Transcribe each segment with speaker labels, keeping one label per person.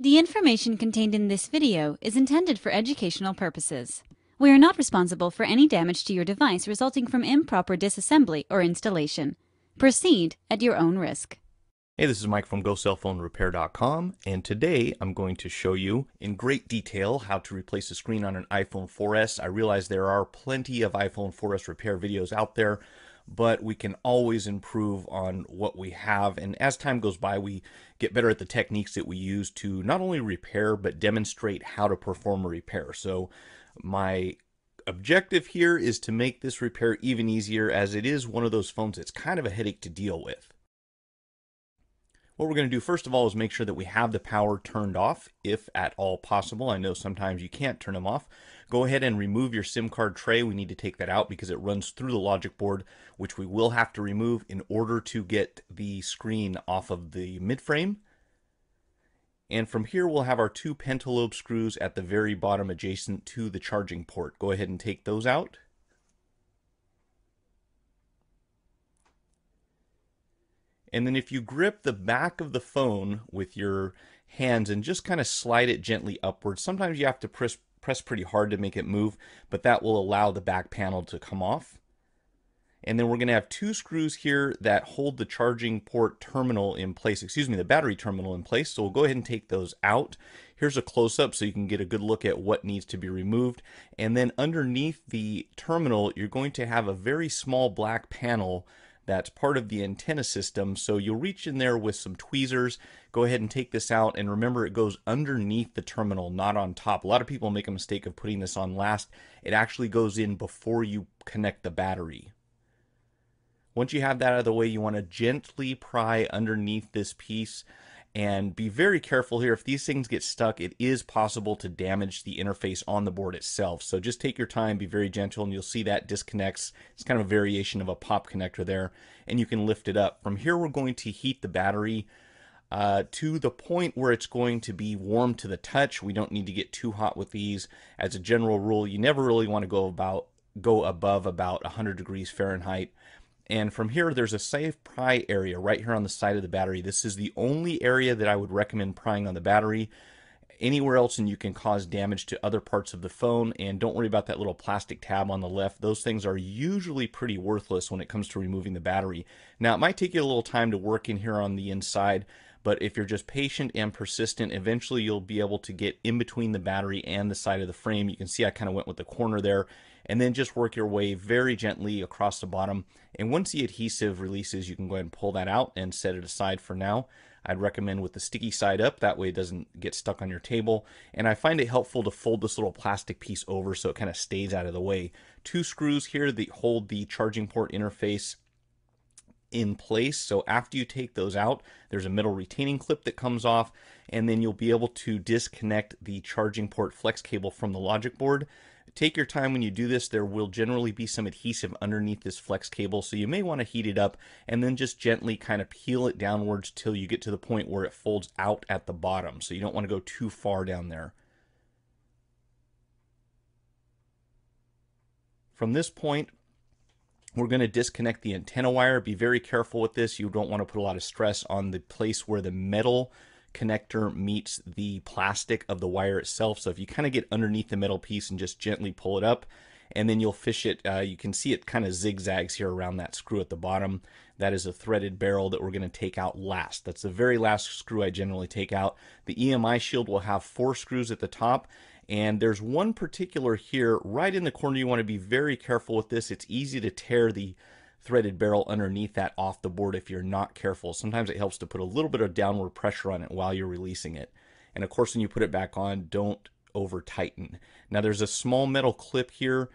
Speaker 1: The information contained in this video is intended for educational purposes. We are not responsible for any damage to your device resulting from improper disassembly or installation. Proceed at your own risk.
Speaker 2: Hey, this is Mike from GoCellPhoneRepair.com, and today I'm going to show you in great detail how to replace a screen on an iPhone 4S. I realize there are plenty of iPhone 4S repair videos out there, but we can always improve on what we have, and as time goes by we get better at the techniques that we use to not only repair but demonstrate how to perform a repair. So my objective here is to make this repair even easier, as it is one of those phones that's kind of a headache to deal with. What we're going to do first of all is make sure that we have the power turned off, if at all possible. I know sometimes you can't turn them off. Go ahead and remove your SIM card tray. We need to take that out because it runs through the logic board, which we will have to remove in order to get the screen off of the midframe. And from here we'll have our two pentalobe screws at the very bottom adjacent to the charging port. Go ahead and take those out. And then if you grip the back of the phone with your hands and just kind of slide it gently upwards, sometimes you have to press pretty hard to make it move, but that will allow the back panel to come off. And then we're going to have two screws here that hold the charging port terminal in place, the battery terminal in place. So we'll go ahead and take those out. Here's a close-up so you can get a good look at what needs to be removed. And then underneath the terminal, you're going to have a very small black panel that's part of the antenna system. So you'll reach in there with some tweezers, go ahead and take this out, and remember it goes underneath the terminal, not on top. A lot of people make a mistake of putting this on last. It actually goes in before you connect the battery. Once you have that out of the way, you want to gently pry underneath this piece, and be very careful here. If these things get stuck, it is possible to damage the interface on the board itself. So just take your time, be very gentle, and you'll see that disconnects. It's kind of a variation of a pop connector there, and you can lift it up. From here, we're going to heat the battery to the point where it's going to be warm to the touch. We don't need to get too hot with these. As a general rule, you never really want to go above about 100 degrees Fahrenheit. And from here, there's a safe pry area right here on the side of the battery. This is the only area that I would recommend prying on the battery. Anywhere else and you can cause damage to other parts of the phone. And don't worry about that little plastic tab on the left. Those things are usually pretty worthless when it comes to removing the battery. Now, it might take you a little time to work in here on the inside, but if you're just patient and persistent, eventually you'll be able to get in between the battery and the side of the frame. You can see I kind of went with the corner there, and then just work your way very gently across the bottom. And once the adhesive releases, you can go ahead and pull that out and set it aside for now. I'd recommend with the sticky side up, that way it doesn't get stuck on your table. And I find it helpful to fold this little plastic piece over so it kind of stays out of the way. Two screws here that hold the charging port interface in place. So after you take those out, there's a metal retaining clip that comes off, and then you'll be able to disconnect the charging port flex cable from the logic board. Take your time when you do this. There will generally be some adhesive underneath this flex cable, so you may want to heat it up and then just gently kind of peel it downwards till you get to the point where it folds out at the bottom. So you don't want to go too far down there. From this point, we're going to disconnect the antenna wire. Be very careful with this. You don't want to put a lot of stress on the place where the metal connector meets the plastic of the wire itself. So if you kind of get underneath the metal piece and just gently pull it up, and then you'll fish it, you can see it kind of zigzags here around that screw at the bottom. That is a threaded barrel that we're going to take out last. That's the very last screw I generally take out. The EMI shield will have 4 screws at the top, and there's one particular here right in the corner. You want to be very careful with this. It's easy to tear the threaded barrel underneath that off the board if you're not careful. Sometimes it helps to put a little bit of downward pressure on it while you're releasing it. And of course, when you put it back on, don't over tighten. Now there's a small metal clip here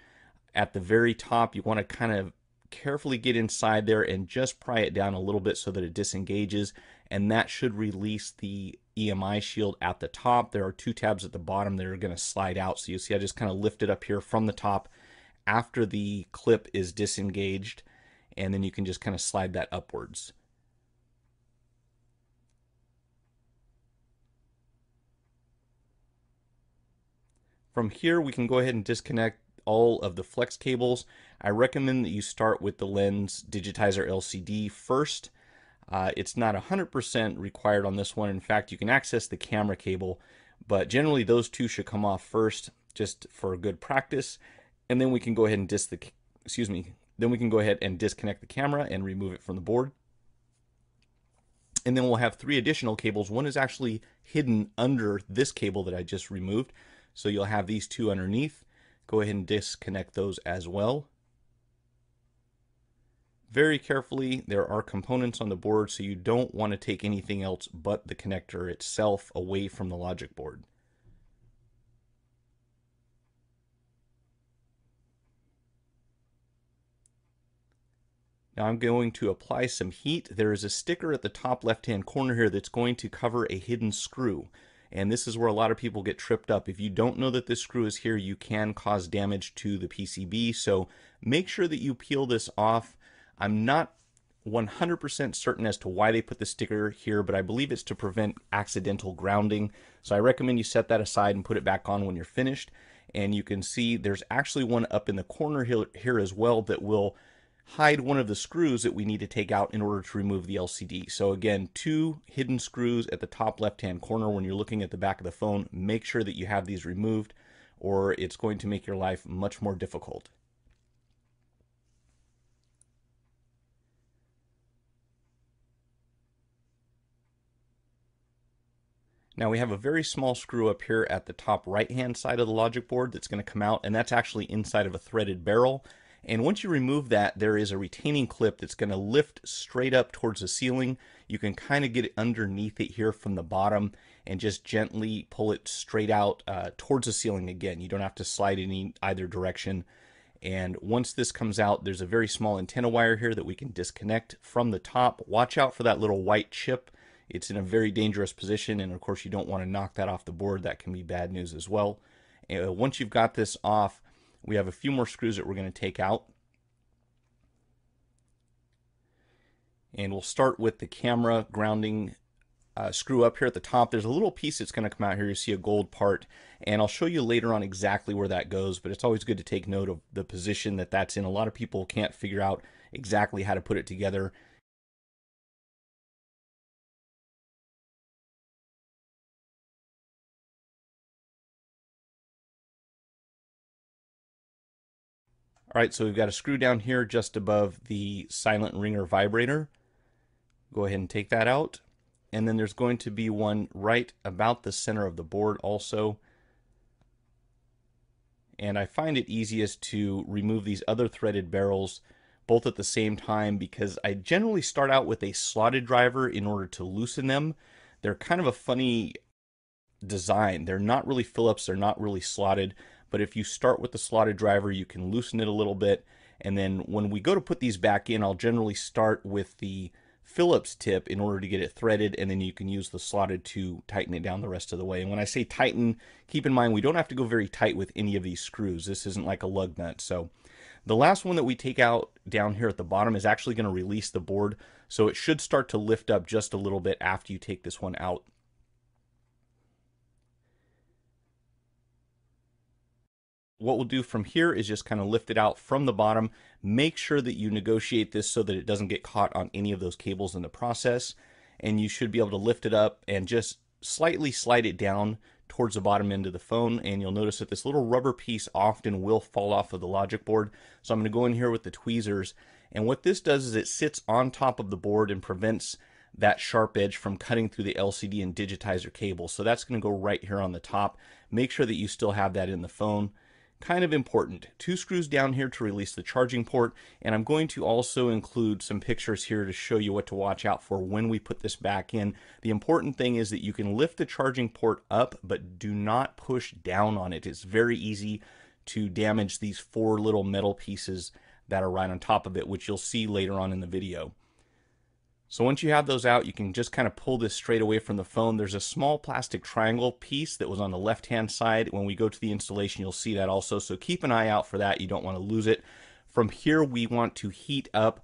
Speaker 2: at the very top. You want to kind of carefully get inside there and just pry it down a little bit so that it disengages, and that should release the EMI shield at the top. There are 2 tabs at the bottom that are going to slide out. So you see I just kind of lift it up here from the top after the clip is disengaged, and then you can just kind of slide that upwards. From here, we can go ahead and disconnect all of the flex cables. I recommend that you start with the lens digitizer LCD first. It's not 100% required on this one. In fact, you can access the camera cable, but generally those two should come off first just for good practice. And then we can go ahead and then we can go ahead and disconnect the camera and remove it from the board. And then we'll have three additional cables. One is actually hidden under this cable that I just removed. So you'll have these two underneath. Go ahead and disconnect those as well. Very carefully, there are components on the board, so you don't want to take anything else but the connector itself away from the logic board. Now I'm going to apply some heat. There is a sticker at the top left-hand corner here that's going to cover a hidden screw. And this is where a lot of people get tripped up. If you don't know that this screw is here, you can cause damage to the PCB. So make sure that you peel this off. I'm not 100% certain as to why they put the sticker here, but I believe it's to prevent accidental grounding. So I recommend you set that aside and put it back on when you're finished. And you can see there's actually one up in the corner here as well that will hide one of the screws that we need to take out in order to remove the LCD. So again, two hidden screws at the top left-hand corner when you're looking at the back of the phone. Make sure that you have these removed, or it's going to make your life much more difficult. Now we have a very small screw up here at the top right-hand side of the logic board that's going to come out, and that's actually inside of a threaded barrel. And once you remove that, there is a retaining clip that's going to lift straight up towards the ceiling. You can kind of get it underneath it here from the bottom and just gently pull it straight out towards the ceiling again. You don't have to slide in either direction. And once this comes out, there's a very small antenna wire here that we can disconnect from the top. Watch out for that little white chip. It's in a very dangerous position, and of course you don't want to knock that off the board. That can be bad news as well. And once you've got this off, we have a few more screws that we're going to take out. And we'll start with the camera grounding screw up here at the top. There's a little piece that's going to come out here. You see a gold part, and I'll show you later on exactly where that goes, but it's always good to take note of the position that that's in. A lot of people can't figure out exactly how to put it together. All right, so we've got a screw down here just above the silent ringer vibrator. Go ahead and take that out. And then there's going to be one right about the center of the board also. And I find it easiest to remove these other threaded barrels both at the same time because I generally start out with a slotted driver in order to loosen them. They're kind of a funny design. They're not really Phillips, they're not really slotted. But if you start with the slotted driver, you can loosen it a little bit. And then when we go to put these back in, I'll generally start with the Phillips tip in order to get it threaded, and then you can use the slotted to tighten it down the rest of the way. And when I say tighten, keep in mind we don't have to go very tight with any of these screws. This isn't like a lug nut. So the last one that we take out down here at the bottom is actually going to release the board. So it should start to lift up just a little bit after you take this one out. What we'll do from here is just kind of lift it out from the bottom. Make sure that you negotiate this so that it doesn't get caught on any of those cables in the process. And you should be able to lift it up and just slightly slide it down towards the bottom end of the phone. And you'll notice that this little rubber piece often will fall off of the logic board. So I'm going to go in here with the tweezers. And what this does is it sits on top of the board and prevents that sharp edge from cutting through the LCD and digitizer cable. So that's going to go right here on the top. Make sure that you still have that in the phone. Kind of important. Two screws down here to release the charging port, and I'm going to also include some pictures here to show you what to watch out for when we put this back in. The important thing is that you can lift the charging port up, but do not push down on it. It's very easy to damage these four little metal pieces that are right on top of it, which you'll see later on in the video. So once you have those out, you can just kind of pull this straight away from the phone. There's a small plastic triangle piece that was on the left-hand side. When we go to the installation, you'll see that also. So keep an eye out for that. You don't want to lose it. From here, we want to heat up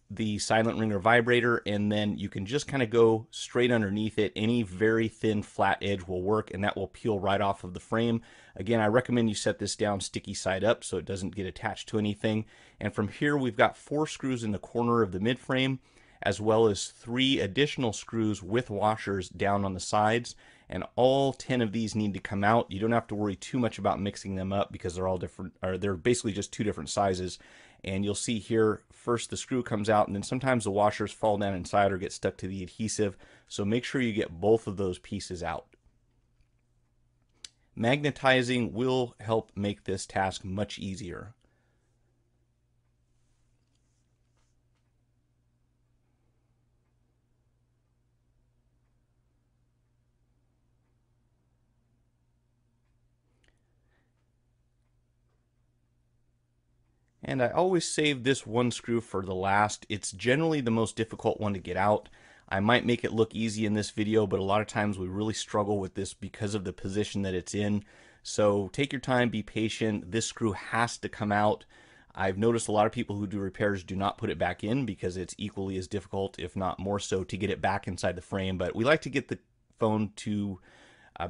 Speaker 2: the silent ringer vibrator, and then you can just kind of go straight underneath it. Any very thin flat edge will work, and that will peel right off of the frame. Again, I recommend you set this down sticky side up so it doesn't get attached to anything. And from here, we've got 4 screws in the corner of the mid frame. as well as 3 additional screws with washers down on the sides. And all 10 of these need to come out. You don't have to worry too much about mixing them up because they're all different, or they're basically just 2 different sizes. And you'll see here, first the screw comes out, and then sometimes the washers fall down inside or get stuck to the adhesive. So make sure you get both of those pieces out. Magnetizing will help make this task much easier. And I always save this one screw for the last. It's generally the most difficult one to get out. I might make it look easy in this video, but a lot of times we really struggle with this because of the position that it's in. So take your time, be patient. This screw has to come out. I've noticed a lot of people who do repairs do not put it back in because it's equally as difficult, if not more so, to get it back inside the frame. But we like to get the phone to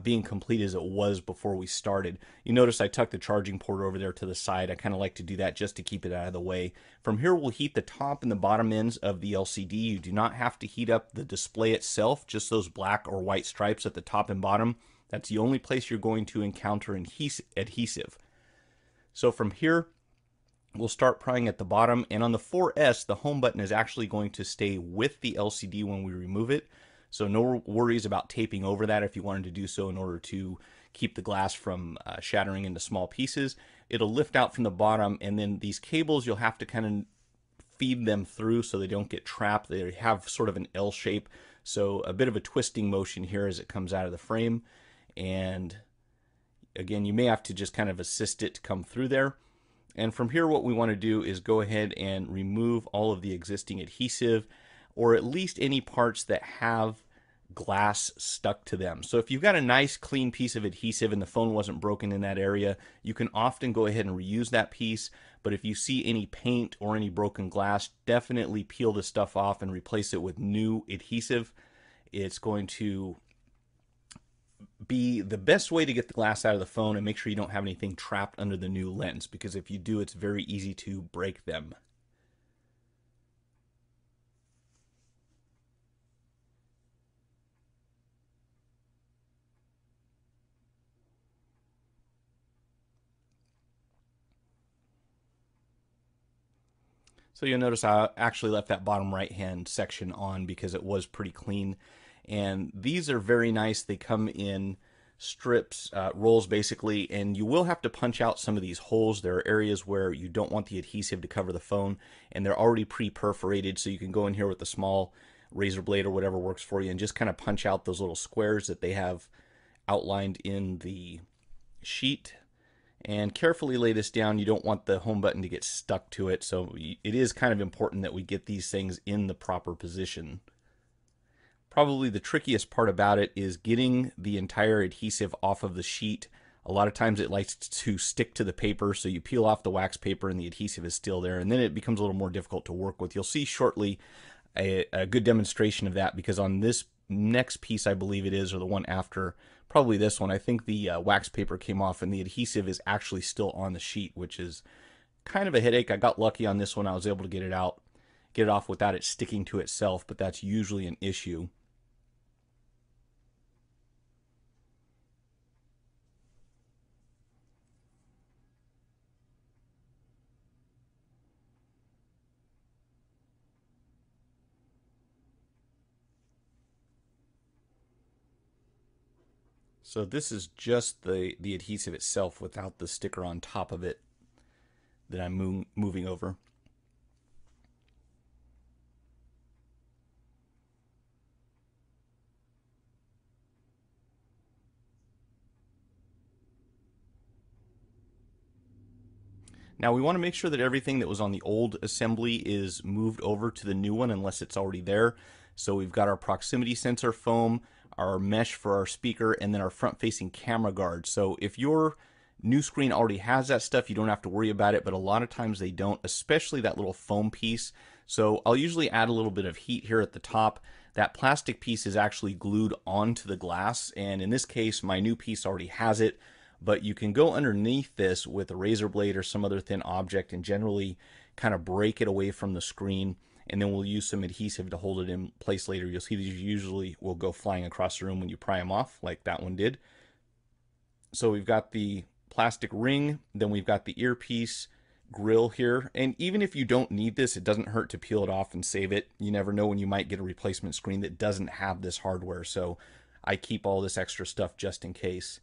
Speaker 2: being complete as it was before we started. You notice I tucked the charging port over there to the side. I kind of like to do that just to keep it out of the way. From here, we'll heat the top and the bottom ends of the LCD. You do not have to heat up the display itself, just those black or white stripes at the top and bottom. That's the only place you're going to encounter adhesive. So from here, we'll start prying at the bottom, and on the 4S, the home button is actually going to stay with the LCD when we remove it. So no worries about taping over that if you wanted to do so in order to keep the glass from shattering into small pieces. It'll lift out from the bottom, and then these cables, you'll have to kind of feed them through so they don't get trapped. They have sort of an L shape, so a bit of a twisting motion here as it comes out of the frame. And again, you may have to just kind of assist it to come through there. And from here, what we want to do is go ahead and remove all of the existing adhesive, or at least any parts that have glass stuck to them. So if you've got a nice clean piece of adhesive and the phone wasn't broken in that area, you can often go ahead and reuse that piece. But if you see any paint or any broken glass, definitely peel the stuff off and replace it with new adhesive. It's going to be the best way to get the glass out of the phone, and make sure you don't have anything trapped under the new lens, because if you do, it's very easy to break them. So you'll notice I actually left that bottom right hand section on because it was pretty clean. And these are very nice. They come in strips, rolls basically, and you will have to punch out some of these holes. There are areas where you don't want the adhesive to cover the phone, and they're already pre-perforated, so you can go in here with a small razor blade or whatever works for you and just kind of punch out those little squares that they have outlined in the sheet. And carefully lay this down. You don't want the home button to get stuck to it, so it is kind of important that we get these things in the proper position. Probably the trickiest part about it is getting the entire adhesive off of the sheet. A lot of times it likes to stick to the paper, so you peel off the wax paper and the adhesive is still there, and then it becomes a little more difficult to work with. You'll see shortly a good demonstration of that, because on this next piece, I believe it is, or the one after, probably this one, I think the wax paper came off and the adhesive is actually still on the sheet, which is kind of a headache. I got lucky on this one. I was able to get it off without it sticking to itself, but that's usually an issue. So this is just the adhesive itself without the sticker on top of it that I'm moving over. Now we want to make sure that everything that was on the old assembly is moved over to the new one unless it's already there. So we've got our proximity sensor foam, our mesh for our speaker, and then our front-facing camera guard. So if your new screen already has that stuff, you don't have to worry about it, but a lot of times they don't, especially that little foam piece. So I'll usually add a little bit of heat here at the top. That plastic piece is actually glued onto the glass, and in this case, my new piece already has it. But you can go underneath this with a razor blade or some other thin object and generally kind of break it away from the screen. and then we'll use some adhesive to hold it in place later. You'll see these usually will go flying across the room when you pry them off, like that one did. So we've got the plastic ring, then we've got the earpiece grill here. And even if you don't need this, it doesn't hurt to peel it off and save it. You never know when you might get a replacement screen that doesn't have this hardware. So I keep all this extra stuff just in case.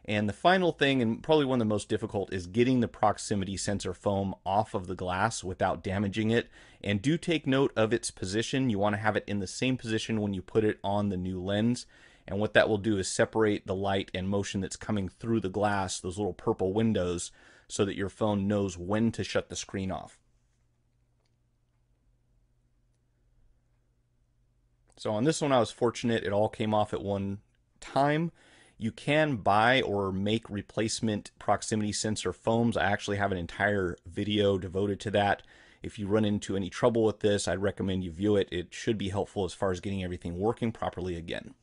Speaker 2: And the final thing, and probably one of the most difficult, is getting the proximity sensor foam off of the glass without damaging it. And do take note of its position. You want to have it in the same position when you put it on the new lens. And what that will do is separate the light and motion that's coming through the glass, those little purple windows, so that your phone knows when to shut the screen off. So on this one, I was fortunate. It all came off at one time. You can buy or make replacement proximity sensor foams. I actually have an entire video devoted to that. If you run into any trouble with this, I'd recommend you view it. It should be helpful as far as getting everything working properly again.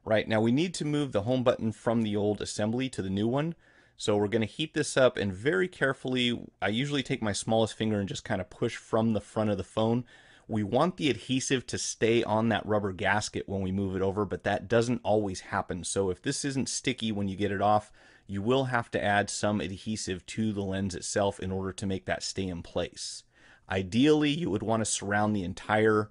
Speaker 2: Right, now we need to move the home button from the old assembly to the new one. So we're going to heat this up, and very carefully, I usually take my smallest finger and just kind of push from the front of the phone. We want the adhesive to stay on that rubber gasket when we move it over, but that doesn't always happen. So if this isn't sticky when you get it off, you will have to add some adhesive to the lens itself in order to make that stay in place. Ideally, you would want to surround the entire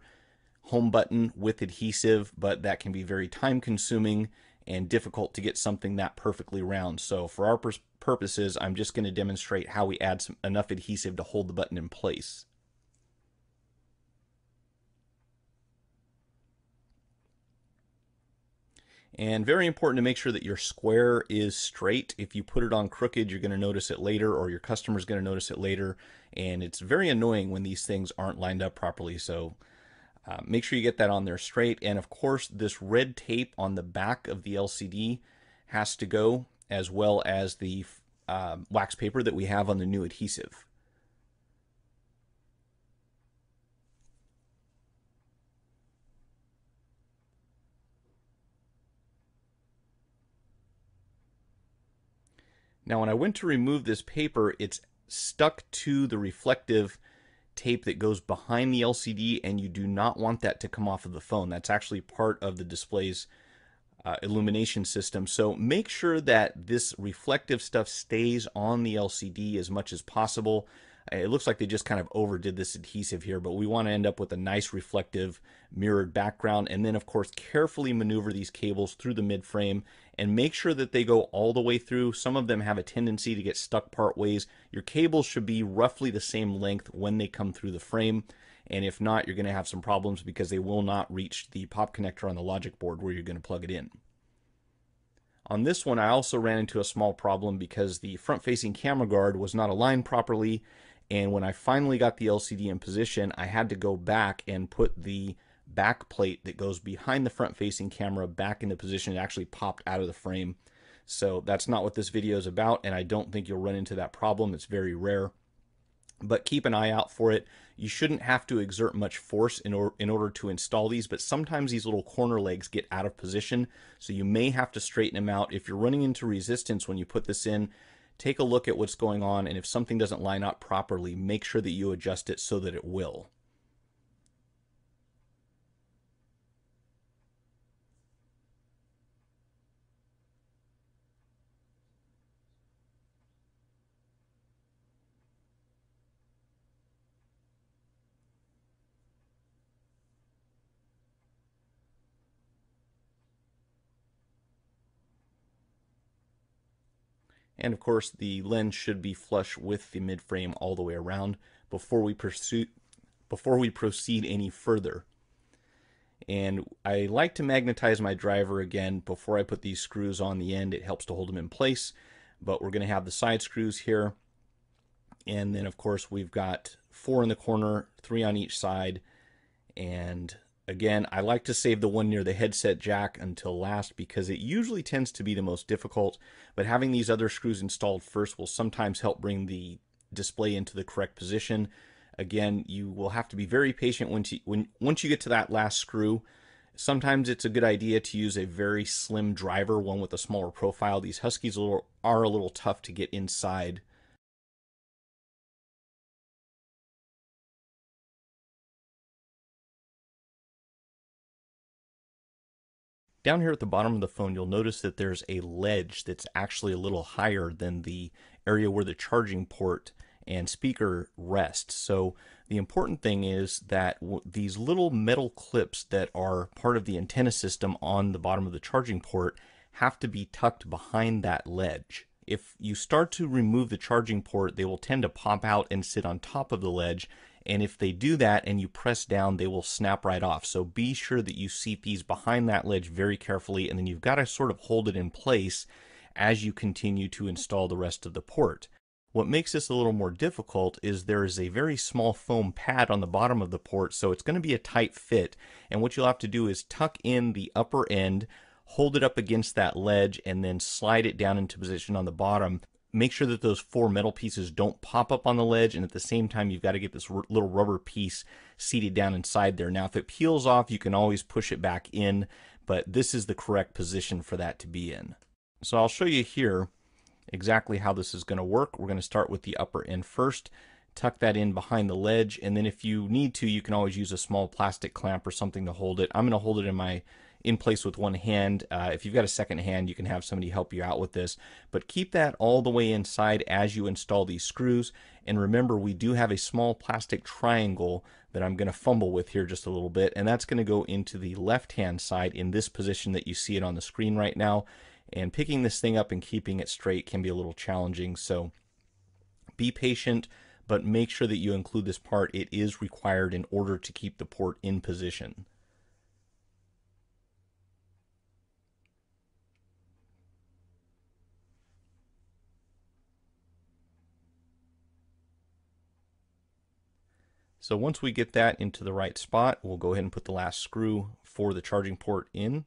Speaker 2: home button with adhesive, but that can be very time consuming and difficult to get something that perfectly round. So for our purposes, I'm just going to demonstrate how we add enough adhesive to hold the button in place. And very important to make sure that your square is straight. If you put it on crooked, you're going to notice it later, or your customer's going to notice it later. And it's very annoying when these things aren't lined up properly. So make sure you get that on there straight. And of course, this red tape on the back of the LCD has to go, as well as the wax paper that we have on the new adhesive. Now, when I went to remove this paper, it's stuck to the reflective tape that goes behind the LCD, and you do not want that to come off of the phone. That's actually part of the display's illumination system. So make sure that this reflective stuff stays on the LCD as much as possible. It looks like they just kind of overdid this adhesive here, but we want to end up with a nice reflective mirrored background. And then of course, carefully maneuver these cables through the mid frame and make sure that they go all the way through. Some of them have a tendency to get stuck part ways. Your cables should be roughly the same length when they come through the frame. And if not, you're going to have some problems because they will not reach the pop connector on the logic board where you're going to plug it in. On this one, I also ran into a small problem because the front-facing camera guard was not aligned properly, and when I finally got the LCD in position, I had to go back and put the back plate that goes behind the front-facing camera back into position. It actually popped out of the frame. So that's not what this video is about, and I don't think you'll run into that problem. It's very rare. But keep an eye out for it. You shouldn't have to exert much force in order to install these, but sometimes these little corner legs get out of position, so you may have to straighten them out. If you're running into resistance when you put this in, take a look at what's going on, and if something doesn't line up properly, make sure that you adjust it so that it will. And of course, the lens should be flush with the mid-frame all the way around before we proceed any further. And I like to magnetize my driver again before I put these screws on the end. It helps to hold them in place. But we're going to have the side screws here. And then, of course, we've got 4 in the corner, 3 on each side. And again, I like to save the one near the headset jack until last because it usually tends to be the most difficult, but having these other screws installed first will sometimes help bring the display into the correct position. Again, you will have to be very patient once you get to that last screw. Sometimes it's a good idea to use a very slim driver, one with a smaller profile. These Huskies are a little tough to get inside Down here at the bottom of the phone, you'll notice that there's a ledge that's actually a little higher than the area where the charging port and speaker rest. So the important thing is that these little metal clips that are part of the antenna system on the bottom of the charging port have to be tucked behind that ledge. If you start to remove the charging port, they will tend to pop out and sit on top of the ledge. And if they do that and you press down, they will snap right off. So be sure that you seat these behind that ledge very carefully, and then you've got to sort of hold it in place as you continue to install the rest of the port. What makes this a little more difficult is there is a very small foam pad on the bottom of the port, so it's going to be a tight fit. And what you'll have to do is tuck in the upper end, hold it up against that ledge, and then slide it down into position on the bottom. Make sure that those four metal pieces don't pop up on the ledge, and at the same time you've got to get this little rubber piece seated down inside there. Now if it peels off, you can always push it back in, but this is the correct position for that to be in. So I'll show you here exactly how this is going to work. We're going to start with the upper end first, tuck that in behind the ledge, and then if you need to, you can always use a small plastic clamp or something to hold it. I'm going to hold it in place with one hand. If you've got a second hand, you can have somebody help you out with this, but keep that all the way inside as you install these screws. And remember, we do have a small plastic triangle that I'm going to fumble with here just a little bit, and that's going to go into the left hand side in this position that you see it on the screen right now. And picking this thing up and keeping it straight can be a little challenging, so be patient, but make sure that you include this part. It is required in order to keep the port in position. So once we get that into the right spot, we'll go ahead and put the last screw for the charging port in.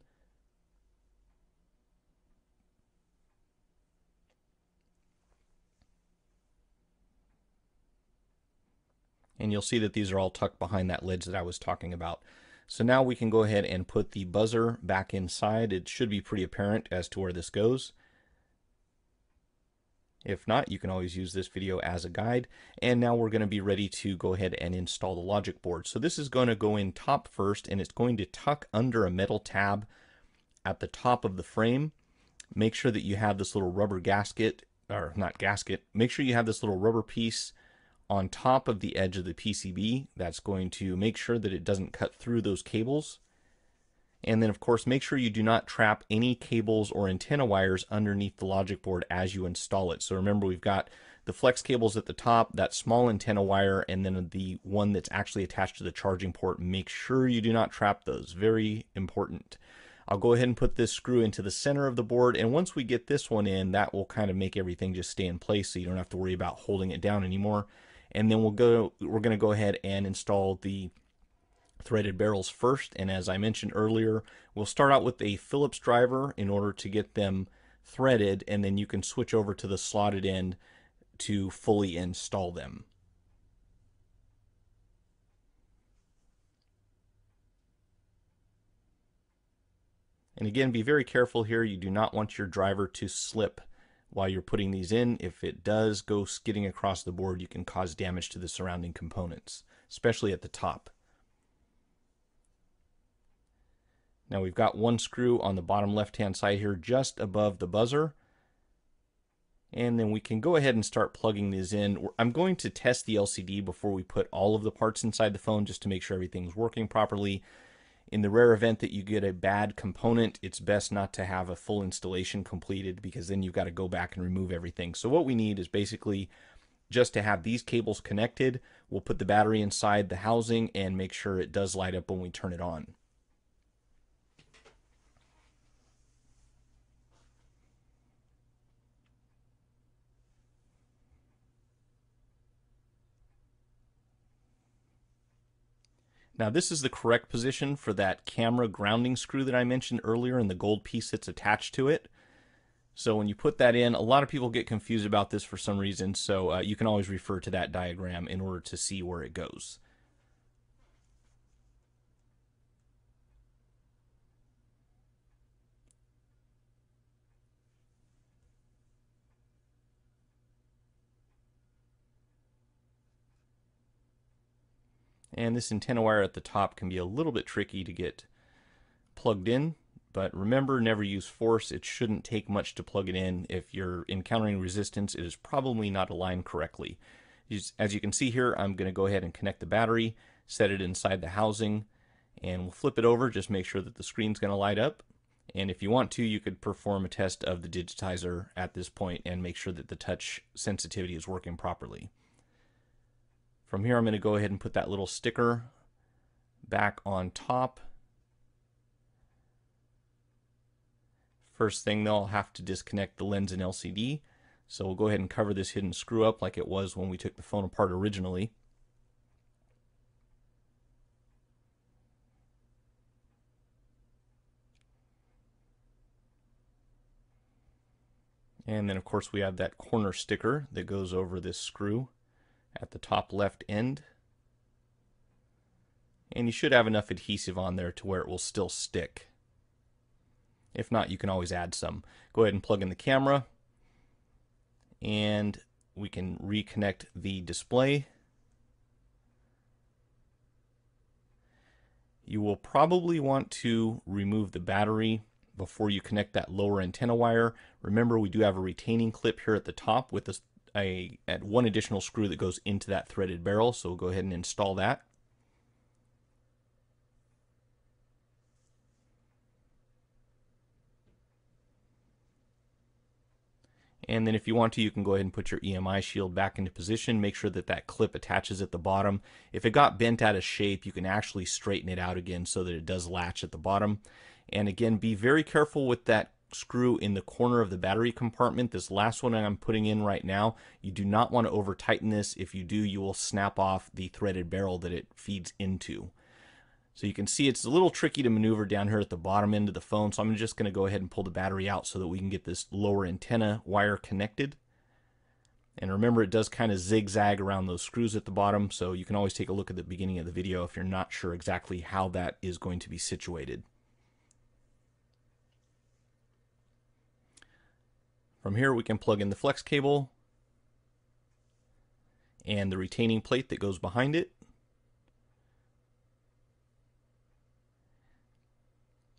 Speaker 2: And you'll see that these are all tucked behind that ledge that I was talking about. So now we can go ahead and put the buzzer back inside. It should be pretty apparent as to where this goes. If not, you can always use this video as a guide. And now we're going to be ready to go ahead and install the logic board. So this is going to go in top first, and it's going to tuck under a metal tab at the top of the frame. Make sure that you have this little rubber gasket, or not gasket, make sure you have this little rubber piece on top of the edge of the PCB. That's going to make sure that it doesn't cut through those cables. And then of course make sure you do not trap any cables or antenna wires underneath the logic board as you install it. So remember, we've got the flex cables at the top, that small antenna wire, and then the one that's actually attached to the charging port. Make sure you do not trap those. Very important. I'll go ahead and put this screw into the center of the board, and once we get this one in, that will kind of make everything just stay in place so you don't have to worry about holding it down anymore. And then we're going to go ahead and install the threaded barrels first. And as I mentioned earlier, we'll start out with a Phillips driver in order to get them threaded, and then you can switch over to the slotted end to fully install them. And again, be very careful here. You do not want your driver to slip while you're putting these in. If it does go skidding across the board, you can cause damage to the surrounding components, especially at the top. Now we've got one screw on the bottom left-hand side here just above the buzzer. And then we can go ahead and start plugging these in. I'm going to test the LCD before we put all of the parts inside the phone just to make sure everything's working properly. In the rare event that you get a bad component, it's best not to have a full installation completed, because then you've got to go back and remove everything. So what we need is basically just to have these cables connected. We'll put the battery inside the housing and make sure it does light up when we turn it on. Now this is the correct position for that camera grounding screw that I mentioned earlier and the gold piece that's attached to it. So when you put that in, a lot of people get confused about this for some reason, so you can always refer to that diagram in order to see where it goes. And this antenna wire at the top can be a little bit tricky to get plugged in, But remember, never use force. It shouldn't take much to plug it in. If you're encountering resistance, it is probably not aligned correctly. As you can see here, I'm going to go ahead and connect the battery, set it inside the housing, and we'll flip it over. Just make sure that the screen's going to light up. And if you want to, you could perform a test of the digitizer at this point and make sure that the touch sensitivity is working properly. From here, I'm going to go ahead and put that little sticker back on top. First thing though, I'll have to disconnect the lens and LCD. So we'll go ahead and cover this hidden screw up like it was when we took the phone apart originally. And then of course we have that corner sticker that goes over this screw at the top left end. And you should have enough adhesive on there to where it will still stick. If not, you can always add some. Go ahead and plug in the camera, and we can reconnect the display. You will probably want to remove the battery before you connect that lower antenna wire. Remember, we do have a retaining clip here at the top with one additional screw that goes into that threaded barrel, so we'll go ahead and install that. And then if you want to, you can go ahead and put your EMI shield back into position. Make sure that that clip attaches at the bottom. If it got bent out of shape, you can actually straighten it out again so that it does latch at the bottom. And again, be very careful with that screw in the corner of the battery compartment. This last one I'm putting in right now, you do not want to over tighten this. If you do, you will snap off the threaded barrel that it feeds into. So you can see it's a little tricky to maneuver down here at the bottom end of the phone, so I'm just going to go ahead and pull the battery out so that we can get this lower antenna wire connected. And remember, it does kind of zigzag around those screws at the bottom, so you can always take a look at the beginning of the video if you're not sure exactly how that is going to be situated. From here, we can plug in the flex cable and the retaining plate that goes behind it.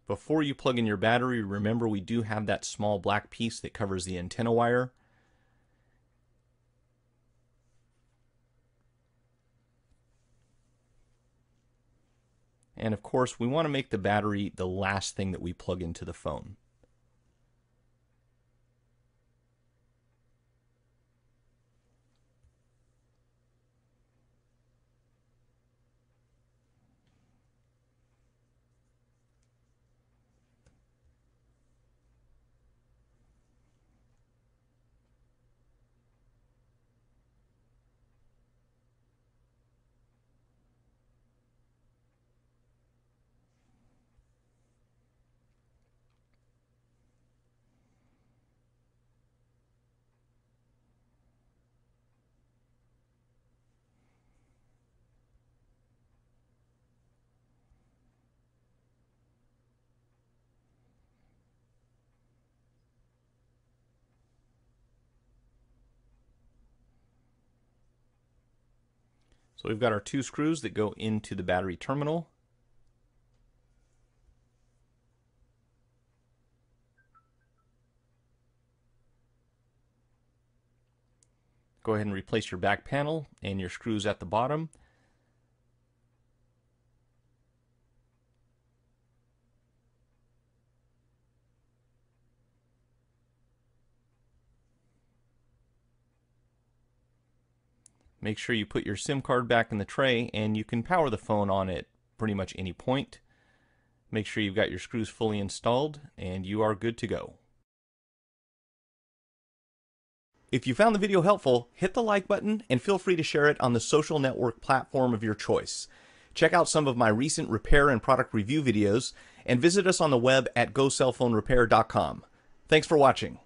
Speaker 2: Before you plug in your battery, remember we do have that small black piece that covers the antenna wire. And of course, we want to make the battery the last thing that we plug into the phone. So we've got our two screws that go into the battery terminal. Go ahead and replace your back panel and your screws at the bottom. Make sure you put your SIM card back in the tray, and you can power the phone on at pretty much any point. Make sure you've got your screws fully installed, and you are good to go. If you found the video helpful, hit the like button and feel free to share it on the social network platform of your choice. Check out some of my recent repair and product review videos, and visit us on the web at gocellphonerepair.com. Thanks for watching.